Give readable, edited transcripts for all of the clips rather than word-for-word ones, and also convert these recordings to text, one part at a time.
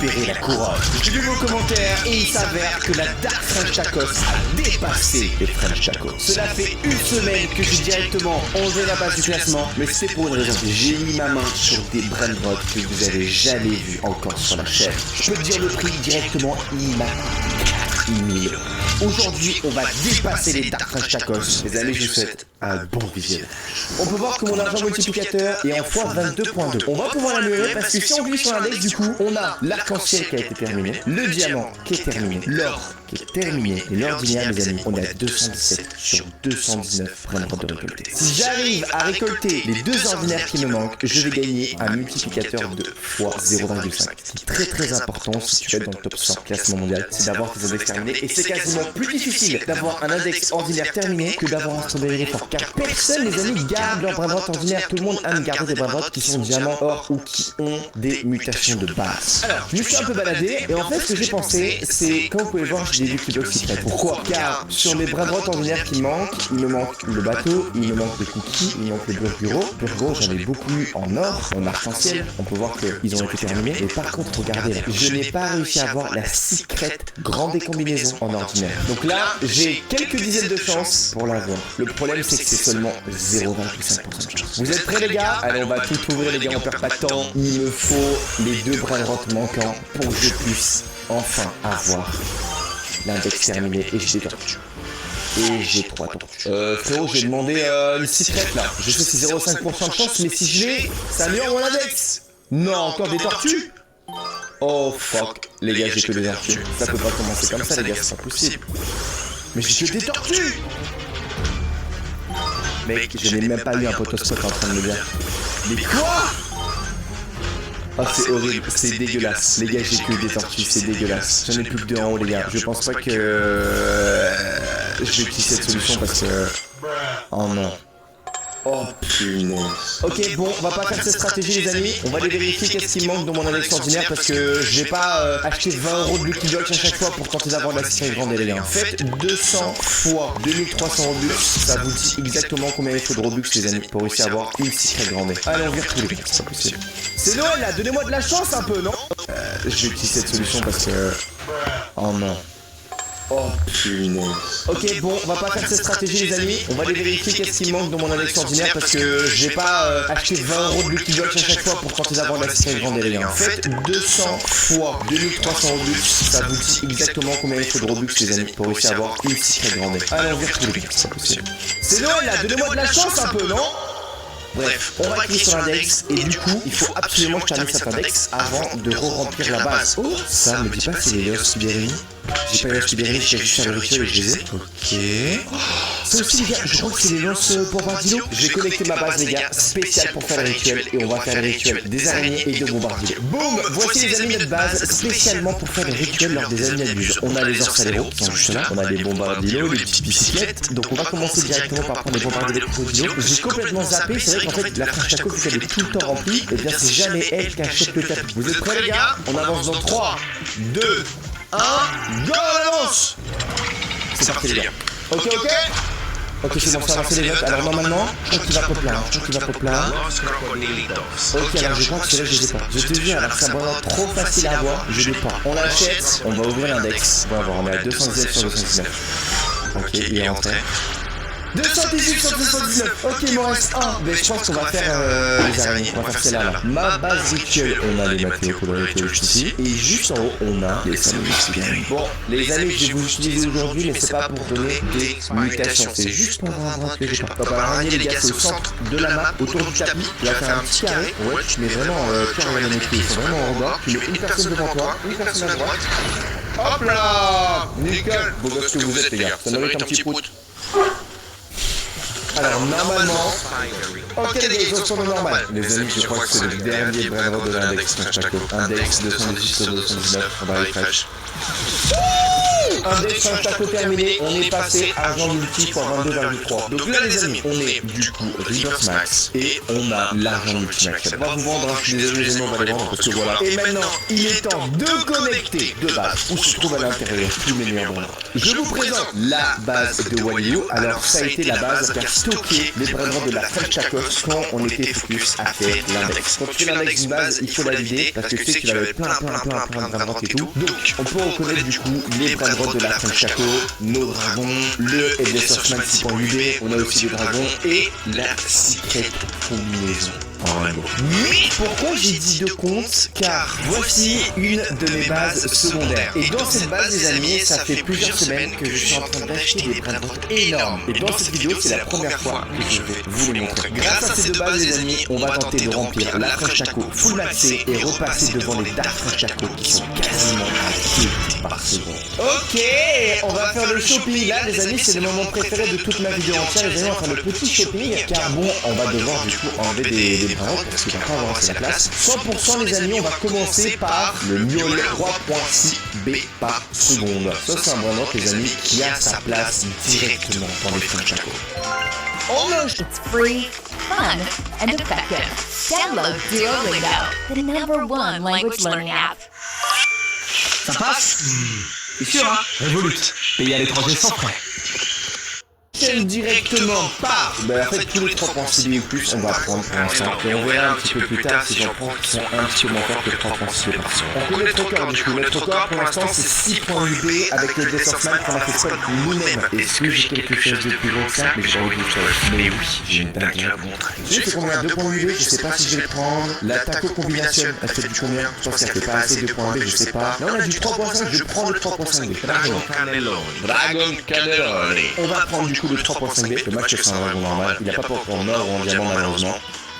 récupérer la couronne. J'ai vu vos commentaires et il s'avère que la Dark French Tacos a dépassé les French Tacos. Cela fait une semaine que j'ai directement enlevé la base du classement, mais c'est pour une raison. J'ai mis ma main sur des brain rot que vous avez jamais vu encore sur la chaîne. Je peux te dire le prix directement, il m'a coûté 4000 €. Aujourd'hui, on va dépasser les Dark French Tacos. Les amis, je vous souhaite un bon visionnage. On peut voir que mon argent multiplicateur est en x22.2. On va pouvoir l'améliorer parce que si on glisse sur l'index, du coup, on a l'arc-en-ciel qui a été terminé, le diamant qui est terminé, l'or qui est terminé, et l'ordinaire, mes amis, on est à 217 sur 219 brain rot de récolter. Si j'arrive à récolter les deux ordinaires qui me manquent, je vais gagner un multiplicateur de x 0.5. C'est très important si tu es dans le top 100 classement mondial, c'est d'avoir tes index terminés, et c'est quasiment plus difficile d'avoir un index ordinaire terminé que d'avoir un strawberry fort. Car personne, les amis, garde leur brain rot ordinaire. Tout le monde aime garder des brain rot qui sont diamants, or ou qui ont des mutations de base. Alors, je me suis un peu baladé, et en fait, ce que j'ai pensé, c'est, comme vous pouvez voir, j'ai des Lucky Secret. Pourquoi? Car sur mes brain rot ordinaires qui manquent, il me manque le bateau, il me manque le cookie, il me manque le burguro. Burguro, j'en ai beaucoup eu en or, en arc-en-ciel. On peut voir qu'ils ont été terminés. Et par contre, regardez là, je n'ai pas réussi à avoir la secret grande décombinaison en ordinaire. Donc là, j'ai quelques dizaines de chances pour l'avoir. Le problème, c'est que c'est seulement 0,5% de chance. Vous êtes prêts, les gars? Allez, on va tout ouvrir, les gars, on perd pas de temps. Il me faut les deux brain rot manquants pour que je puisse enfin avoir l'index terminé et j'ai des tortues. Et j'ai 3 tortues. Frérot, j'ai demandé une secret là. Je sais c'est 0,5% de chance, mais si je l'ai, ça améliore mon index. Non, encore des tortues? Oh fuck. Les gars, j'ai que des tortues. Ça peut pas commencer comme ça, les gars, c'est pas possible. Mais j'ai que des tortues. Mec, je n'ai même pas eu un potospot en train de me dire. Mais quoi? Oh, c'est horrible, c'est dégueulasse. Les gars, j'ai que des tortues, c'est dégueulasse. J'en ai plus que deux en haut, les gars. Je pense pas que je vais utiliser cette solution parce que... Oh non. Oh punaise. Ok, bon, on va pas faire cette stratégie, les amis. On va aller vérifier qu'est-ce qui manque dans mon index ordinaire parce que je vais pas acheter 20 € de Lucky Blocks à chaque fois pour tenter d'avoir la série grande, les gars. Faites 200 fois 2300 Robux. Ça vous dit exactement combien il faut de Robux, les amis, pour réussir à avoir une secret grande. Allez, on vire tous les gars, c'est pas possible. C'est Noël là, donnez-moi de la chance un peu, non? Je vais utiliser cette solution parce que... Oh non. Oh punaise. Ok, bon, on va pas faire cette stratégie, les amis. On va aller vérifier qu'est-ce qui manque dans mon index ordinaire parce que je vais pas acheter 20 € de Lucky Blocks à chaque fois pour tenter d'avoir la série grande, les gars. Faites 200 fois 2300 Robux. Ça vous dit exactement combien il faut de Robux, les amis, pour réussir à avoir une secret grande. Allez, on vire tous les gars, c'est pas possible. C'est Noël là, donnez-moi de la chance un peu, non? Bref, on va cliquer sur l'index et du coup, il faut absolument que je termine cet index avant de re-remplir la base. Oh, ça me dit pas que c'est les Léos Sibérini. J'ai pas les Léos Sibérini, j'ai juste faire le rituel et je les ai. Ok. Ça aussi, les gars, je crois que c'est les Léos Bombardilo. Je vais connecter ma base, les gars, spéciale pour faire le rituel et on va faire le rituel des araignées et de bombardilo. Boum, voici les amis notre base spécialement pour faire les rituels lors des araignées abuses. On a les orsaléros qui sont juste là, on a les bombardilo, les petites bicyclettes. Donc on va commencer directement par prendre les bombardilo crocodilo. J'ai complètement zappé, c'est vrai qu'en fait la French Taco, vu qu'elle est tout le temps remplie, et bien c'est jamais elle qui achète le tapis. Vous êtes prêts, les gars? On avance dans 3, 2, 1, go, on avance! C'est parti, les gars. Ok, ok? Ok, c'est bon, ça va avancer les votes. Alors normalement, je crois qu'il va pop là. Je crois qu'il va pop là. Ok, alors je crois que celui-là, je les ai pas. Je te jure, alors c'est vraiment trop facile à avoir. Je l'ai pas. On l'achète, on va ouvrir l'index. On va voir, on est à 219 sur 219. Ok, il est rentré. 218 sur 219. Ok, il m'en reste un. Mais je pense qu'on va faire les araignées. On va faire celle-là. Là. Ma base rituelle, on a les matériaux pour le rituel ici. Et juste en haut, on a les Sibérini. Bon, les amis, je vais vous utiliser aujourd'hui, mais c'est pas pour donner des mutations. C'est juste pour avoir un droit que j'ai pas. Donc, l'araignée, les gars, c'est au centre de la map, autour du tapis. Tu vas faire un petit carré. Ouais, tu mets vraiment Pierre et les pieds. Ils sont vraiment en bas. Tu mets une personne devant toi, une personne à droite. Hop là! Nickel! Beau gosse que vous êtes, les gars. Ça mérite un petit prout. Alors normalement... Ok les gars, ils sont sur le normal. Les amis, je crois que c'est le dernier brain rot de l'index French Taco. Index 218 sur 219, on va aller fraîche. index French Taco terminé, on est passé argent multi x 22,3. Donc là les amis, on est du coup Reverse Max et on a l'argent multi max. On va vous vendre, je suis désolé les amis, on va les vendre parce que voilà. Et maintenant, il est temps de connecter de base où se trouve à l'intérieur tous mes meilleurs bras. Je vous présente la base de Walio. Alors ça a été la base qui a stocké les bras de la French Tacos quand on était focus à faire l'index. Quand tu fais l'index d'une base, il faut la vider parce que tu sais que tu avais plein de bras et tout. Donc on peut reconnaître du coup les bras de la French Taco, nos dragons, le Headless Horseman 6.8B, on a aussi le dragon et la secret combinaison. Mais pourquoi j'ai dit deux comptes? Car voici une de mes bases secondaires. Et dans cette base les amis, ça fait plusieurs semaines que je suis en train d'acheter des bras de vote énormes. Et dans cette vidéo, c'est la première fois que je vais vous les montrer. Grâce à ces deux bases les amis, on va tenter de remplir la French Taco full maxée et repasser devant les Dark French Taco qui sont quasiment à 2 par seconde. Ok, on va faire le shopping. Là les amis, c'est le moment préféré de toute ma vidéo entière. Les amis, on va faire le petit shopping. Car bon, on va devoir du coup enlever des parce qu'il va pas avoir assez la place. 100% les amis, on va commencer par le Miol 3.6B par seconde. Ça c'est un bras les amis qui a sa place directement dans les French Taco. It's free, fun, and effective. Download Duolingo, the #1 language learning app. Ça passe? C'est sûr hein? Revolut, payer à l'étranger sans frais. Directement par en fait tous les 3.6B ou plus on va prendre pour l'instant et on verra un petit peu plus tard si j'en prends qui sont un petit peu moins forts que 3.6B par seconde. On connaît notre record du coup, notre record pour l'instant c'est 6.8B avec le Headless Horseman qu'on a fait seul nous-mêmes. Est-ce que j'ai quelque chose de plus gros que ça? Mais j'ai envie de vous dire, mais oui, j'ai une dinguerie à vous montrer. J'ai fait combien? 2.8B, je sais pas si je vais le prendre. La Taco Combination, elle fait du combien? Je pense qu'elle fait pas assez 2.B, je sais pas. Là on a du 3.5, je prends le 3.5B. Dragon Cannelloni. On va prendre du coup le 3.5B, le match c'est un dragon normal, il n'y a pas pour en or ou en diamant malheureusement.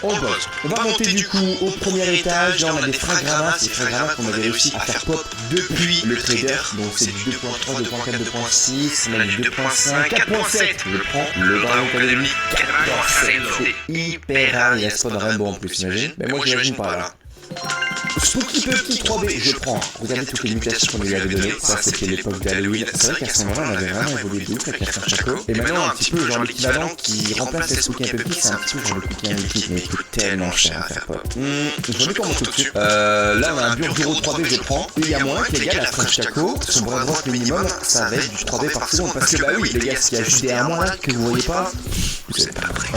On bosse. On va monter du coup au premier étage, là on a des fragrammas, ces fragrammas qu'on avait réussi à faire pop depuis le trader, donc c'est du 2.3, 2.4, 2.6, on a du 2.5, 4.7. Je prends le dragon académie 4.7, c'est hyper rare, il y a Spawn Rainbow en plus, imagine. Mais moi j'imagine pas là. Spooky Pumpkin 3B, je prends. Regardez toutes les mutations qu'on lui avait données. Ça, c'était l'époque d'Halloween. C'est vrai qu'à ce moment-là, on avait vraiment évolué de ouf avec la French Taco. Et maintenant, un petit peu genre l'équivalent qui remplace les Spooky Pumpkin, c'est un petit peu genre le Cookie Liquid, mais il coûte tellement cher à faire pop. Je vais comment tout dessus. Là, on a un Burguro 3B, je prends. Et il y a moins qui égale la French Taco. Son bras droit minimum, ça va être du 3B par seconde. Parce que, bah oui, les gars, s'il y a juste derrière moi là, que vous voyez pas, vous êtes pas prêts.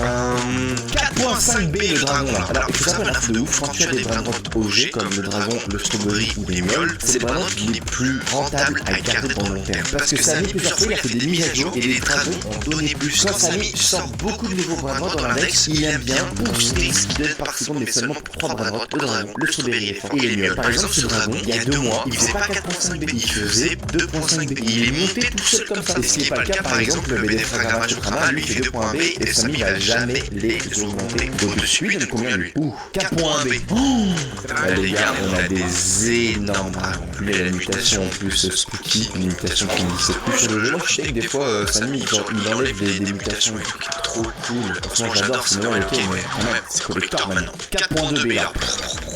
4.5B, le dragon là. Alors, il faut savoir un truc de ouf quand tu as des bras droits OG, comme le dragon, le strawberry ou les mioles, c'est les dragons les plus rentables à garder dans le long terme. Parce que Samy, plusieurs fois, il a fait des mises à jour et les dragons ont donné plus. Quand Samy sort beaucoup de nouveaux bras droits dans l'index, il aime bien booster ce qu'il donne par seconde, mais seulement pour 3 bras droits, le dragon, le strawberry et les mioles. Par exemple, ce dragon, il y a 2 mois, il faisait pas 4.5B, il faisait 2.5B. Il est monté tout seul comme ça. Et ce qui n'est pas le cas, par exemple, le BD Fragramma Chokrama, lui, fait 2.B et Samy va jamais les augmenter au-dessus. Il donne combien lui? 4.1B. Les gars, on a des énormes dragons. Plus la mutation en plus spooky, une mutation qui me dit plus sur le jeu. Moi je sais que des fois Samy il enlève des mutations trop cool. Franchement j'adore, c'est meilleur ok, mais quand même, c'est collector maintenant. 4.2B là.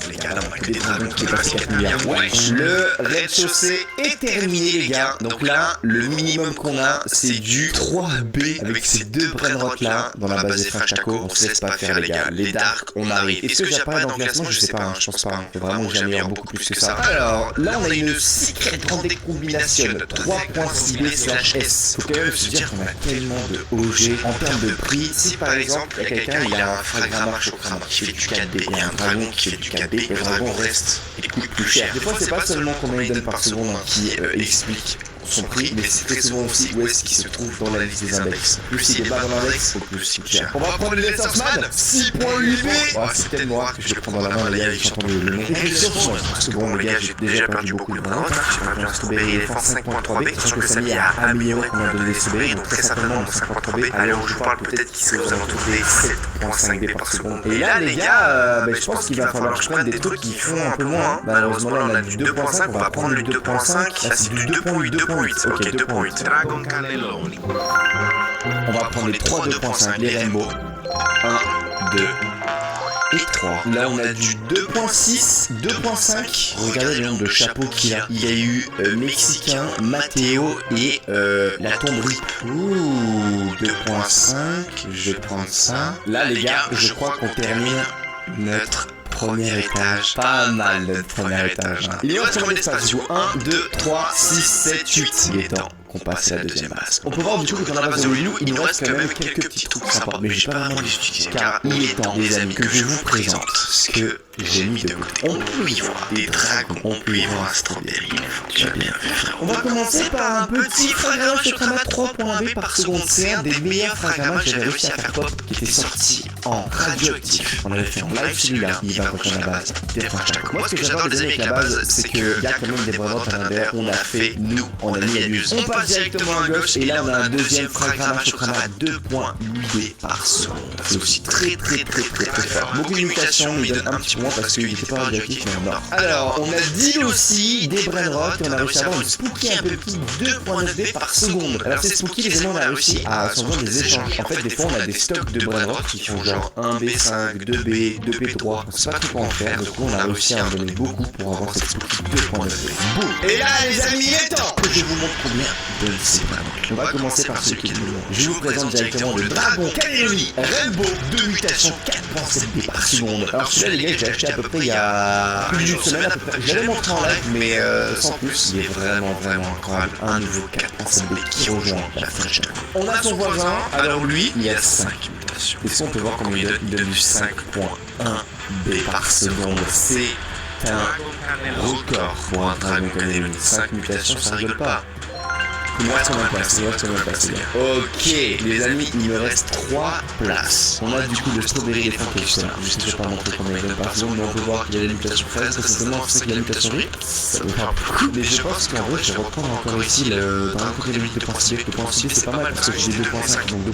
Les gars, là on a que des dragons qui dépassent 4 milliards. Ouais. Le Red Chaussé est terminé les gars. Donc là, le minimum qu'on a, c'est du 3B avec ces 2 brainrots là dans la base des French Taco. On se laisse pas faire les gars. Les Dark, on arrive. Est-ce que j'apparais dans le classement? Je sais pas, hein, je pense pas. Faut vraiment que j'améliore beaucoup plus que ça. Alors, là on a une Secret Grande Combination 3.6B/S. Faut quand même se dire qu'on a tellement de OG en termes de prix. Si par exemple, il y a quelqu'un, il a un Fragramma Chokrama qui fait du 4B et un dragon qui fait du 4B, le dragon reste et coûte plus cher. Des fois, c'est pas seulement combien il donne par seconde qui explique son prix, mais c'est très souvent aussi où est-ce qu'il se trouve dans la liste des index. Plus il est bas dans l'index, au plus il coûte cher. On va prendre le Headless Horseman 6.8B. Oh, c'est tellement rare que je le prends dans la main, les gars, j'entends le nom. Parce que bon, les gars, j'ai déjà perdu beaucoup de bras. J'ai perdu un Strawberry Elephant 5.3B, sachant que Samy a amélioré qu'on a donné des Strawberry, donc très certainement dans 5.3B, à l'heure où je parle, peut-être qu'il serait aux alentours des 7.5B par seconde. Et là, les gars, je pense qu'il va falloir que je prenne des trucs qui font un peu moins. Malheureusement, là, on a du 2.5, on va prendre du 2.5. Là, c'est du 2.8, 2.8. Ok, 2.8. Dragon Cannelloni. On va prendre les 3 2.5, les Rainbow. 1, 2. et 3. Là on a du 2.6, 2.5. Regardez le nombre de chapeaux qu'il a. Il y a eu Mexicain, Matteo et la tomberie. Ouh, 2.5. Je vais prendre ça. Là les gars, je crois qu'on termine notre premier étage. Pas mal notre premier étage. Hein. Il y a combien d'espace du coup 1, 2, 3, 6, 7, 8. Il est temps qu'on passe à la deuxième base. On peut voir du coup que dans la base de Willow, il nous reste quand même quelques petits trucs sympas. Mais j'ai pas vraiment les utiliser. Car il est temps, les amis, que je vous présente ce que j'ai mis de côté. On peut y voir des dragons, on peut y voir un strawberry. Tu as bien vu. On va commencer par un petit fragment Chokrama 3.B par seconde. C'est un des meilleurs fragments que j'avais réussi à faire pop qui était sorti en radioactif. On avait fait en live celui-là. Il va rejoindre la base des Frachaco. Moi, ce que j'adore les amis avec la base, c'est qu'il y a quand même des brevets à l'intérieur. On a fait, nous, on a mis à l'use. On passe directement à gauche et là on a un deuxième fragment Chokrama 2.8B par seconde. C'est aussi très fort. Beaucoup de mutations, mais il donne un petit peu moins parce qu'il n'était pas radioactif mais mort. Alors, on a dit aussi des Brainrot et on a réussi à avoir une Spooky un peu plus 2.9B par seconde. Alors c'est Spooky, les amis, on a réussi à s'en vendre des échanges. En fait, des fois on a des stocks de Brainrot qui font genre 1B5, 2B, 2P3. On sait pas trop quoi en faire, du coup on a réussi à en donner beaucoup pour avoir cette Spooky 2.9B. Boum. Et là les amis, il est temps que je vous montre combien de ces Brainrot. On va commencer par celui qui est le long. Je vous présente directement le Dragon Caléonie Rainbow 2 mutations 4.7B par seconde. Alors celui-là les gars, j'ai acheté à peu près il y a plus d'une semaine à peu près. Je l'avais montré en live mais sans plus. Il est vraiment incroyable. Un nouveau 4.7B qui rejoint la Frachaco. On a son voisin, alors lui, il y a 5 mutations. Et ça on peut voir comment il donne du 5.1B par seconde. C'est un record pour un Dragon Caléonie. 5 mutations, ça rigole pas. Il me reste combien de places? Ok, les amis, il me reste 3 places. On a du coup le Strawberry et Frankenstein. Je sais que je vais pas montrer combien il donne par seconde, mais on peut voir qu'il y a la mutation fraise, précisément, c'est qu'il y a la mutation riz. Ça me parle beaucoup. Mais je pense qu'en vrai, je vais reprendre encore ici le Dragon Caléonie 2.6B. 2.6B c'est pas mal parce que j'ai 2.5 donc 2.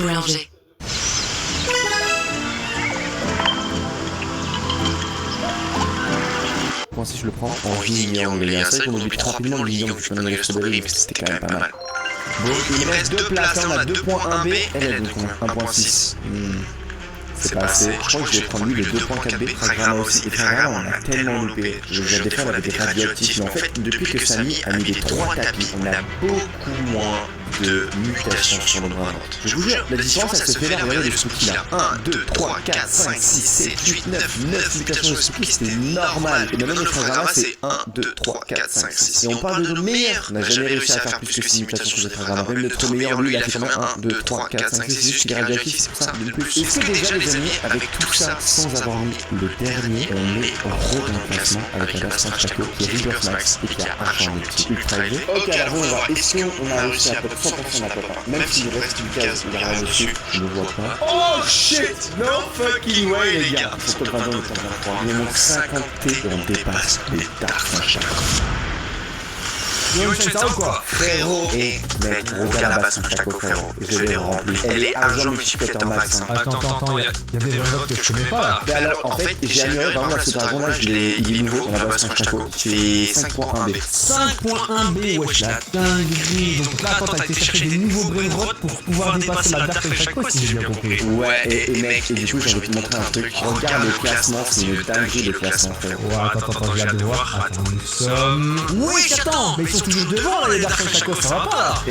Ranger. Moi si je le prends en Vignon, les gars. C'est vrai qu'on oublie trop rapidement le Vignon vu qu'on a le Strawberry, mais c'était quand même pas mal. Bon, il me reste 2 places, là on a 2.1B, elle a 1.6. C'est pas assez. Je crois que je vais prendre lui le 2.4B, Fragrama aussi. Et Fragrama, on a tellement loupé. Je vais des fois on avait des radioactifs, mais en fait, depuis que Samy a mis les 3 tapis, on a beaucoup moins de mutations sur le bras. Je vous jure, la différence elle se fait là, regardez les Spooky là. 1, 2, 3, 4, 5, 6, 7, 8, 9 mutations de Spooky, c'était normal. Et même les Fragrama c'est 1, 2, 3, 4, 5, 6. Et on parle de nos meilleurs. On n'a jamais réussi à faire plus que 6 mutations sur les Fragrama. Même notre meilleur, lui, il a fait combien 1, 2, 3, 4, 5, 6, c'est juste qu'il est radioactif, c'est pour ça, de plus. Et c'est déjà les amis, avec tout ça, sans avoir mis le dernier, on est en gros dans le classement avec la base Frachaco qui est Rebirth Max et qui a Argent Multi Ultra élevé. Ok, alors on va voir, est-ce qu'on a réussi à pop 100% la pop 1? Même s'il reste une case, il y a rien dessus, je ne vois pas. Oh shit! No fucking way les gars! Faut que le 22 est en 23. Il manque 50 T et on dépasse les Dark Frachaco. Yo, tu fais ça ou quoi? Frérot, et mec, regarde la base Frachaco frérot, je l'ai remplie. Elle est argent multiplicateur max. Attends, y'a des Brainrot que je connais pas là. Mais alors, en fait, j'ai amélioré par exemple ce dragon là, il est nouveau dans la base Frachaco, qui fait 5.1B. 5.1B, wesh, la dinguerie. Donc là, attends, t'as été chercher des nouveaux Brainrot pour pouvoir dépasser la Dark Frachaco, si j'ai bien compris. Ouais, et mec, et du coup, j'ai envie de te montrer un truc. Regarde le classement, c'est une dinguerie le classement, frérot. Ouais, attends, j'ai hâte de voir. Attends, nous sommes. Oui, attends, mais ils sont toujours devant là, les Dark Frachaco, ça va pas là.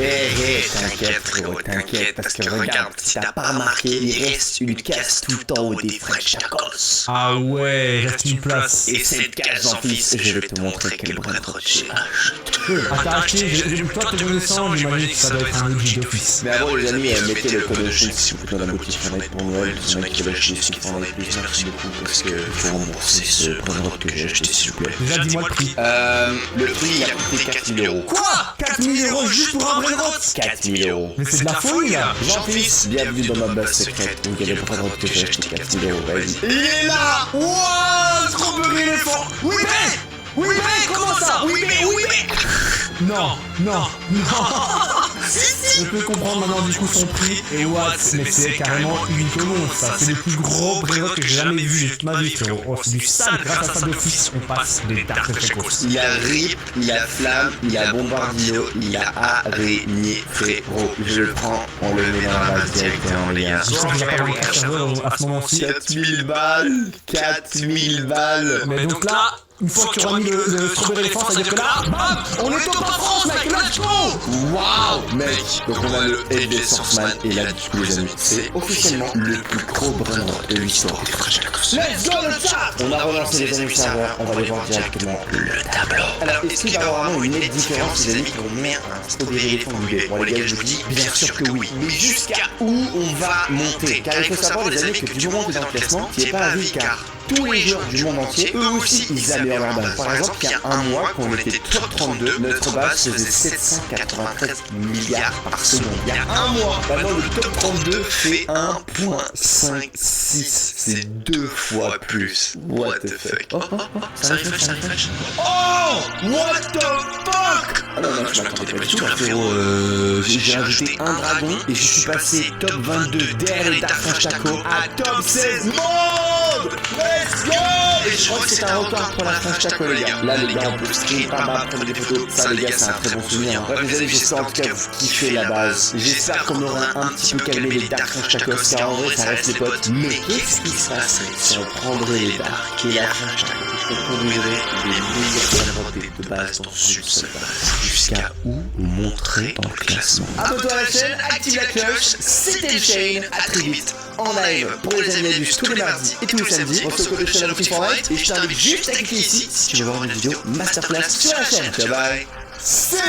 T'inquiète, frérot, t'inquiète, parce que regarde, si t'as pas remarqué, il reste une case tout en haut des Frachacos. Ah ouais, reste une place. Et cette case en fils, je vais te montrer quel Brainrot j'ai acheté. Ah, t'as acheté, toi t'es connaissant, j'imagine que ça doit être un OG d'office. Mais avant les amis, mettez le code Ocean si vous plaît dans la boutique Fortnite pour Noël. Tous ceux qui veulent acheter des skins Fortnite, merci beaucoup parce que faut rembourser ce Brainrot que j'ai acheté s'il vous plaît. Déjà dis-moi le prix. Le prix il a coûté 4000 €. Quoi? 4000 € juste pour un Brainrot? 4000 €. Mais c'est de la folie là. Jean-Fils, bienvenue dans ma base secrète. Donc il y a le Brainrot que j'ai acheté 4000 €, vas-y. Il est là. Wouah, Strawberry éléphant. Oui mais comment ça? Oui mais. Non. Je peux comprendre maintenant du coup son prix et what, mais c'est carrément unique au monde ça. C'est le plus gros Brainrot que j'ai jamais vu de toute ma vie, frérot. Oh, c'est du sale, grâce à ça d'office, on passe des Dark Shakos. Il a Rip, il a Flamme, il a Bombardino, il a Araignée, frérot. Je le prends, on le met dans la base directement, les gars. Je sens que j'ai pas vraiment de serveur à ce moment-ci. 4000 balles, 4000 balles. Mais donc là, une fois que tu auras mis le Strawberry Elephant, ça veut dire que là, bam, on est au top France, mec, let's go! Waouh, mec. Donc on a le LD Swordsman et là, du coup, les amis, c'est officiellement le plus gros Brainrot de l'histoire des Fresh Tacos. Let's go le chat! On a relancé les amis serveurs, on va aller voir directement le tableau. Alors, est-ce qu'il va y avoir vraiment une nette différence, les amis, quand on met un Strawberry Elephant mulet? Bon, les gars, je vous dis, bien sûr que oui. Mais jusqu'à où on va monter? Car il faut savoir, les amis, que du moment où tu es dans le classement, tu n'es pas à vie, car tous les joueurs du monde entier, eux aussi, ils améliorent leur base. Par exemple, il y a un mois, quand on était top 32, notre base faisait 793 milliards par seconde. Il y a un mois, maintenant le top 32 fait 1.56. C'est 2 fois plus. What the fuck? Oh, Ça refresh, ça refresh. Oh! What the fuck? Ah non, je m'attendais pas du tout, là, frérot. J'ai rajouté un dragon et je suis passé top 22 derrière les Dark Fresh Taco à top 16 monde! Let's go! Et je crois que c'est un record pour la Fresh Taco, les gars. Là, les gars, on peut screen, prendre des photos. Ça, les gars, c'est un très bon souvenir. Bref, les amis, j'espère en tout cas vous kiffez la base. J'espère qu'on aura un petit peu calmé les Dark Fresh Tacos, car en vrai, ça reste les potes. Mais qu'est-ce qui se passerait si on prendrait les Dark et la Fresh Taco? On conduirait les meilleurs Brainrots de base dans une seule base. Jusqu'à où on monterait dans le classement. Abonne-toi à la chaîne, active la cloche, c'était le Shane. À très vite en live pour les amis Adus tous les mardis et tous les samedis. On se retrouve chez la petite Fortnite et je t'invite juste à cliquer ici si tu veux voir une vidéo masterclass sur la chaîne. Ciao, bye.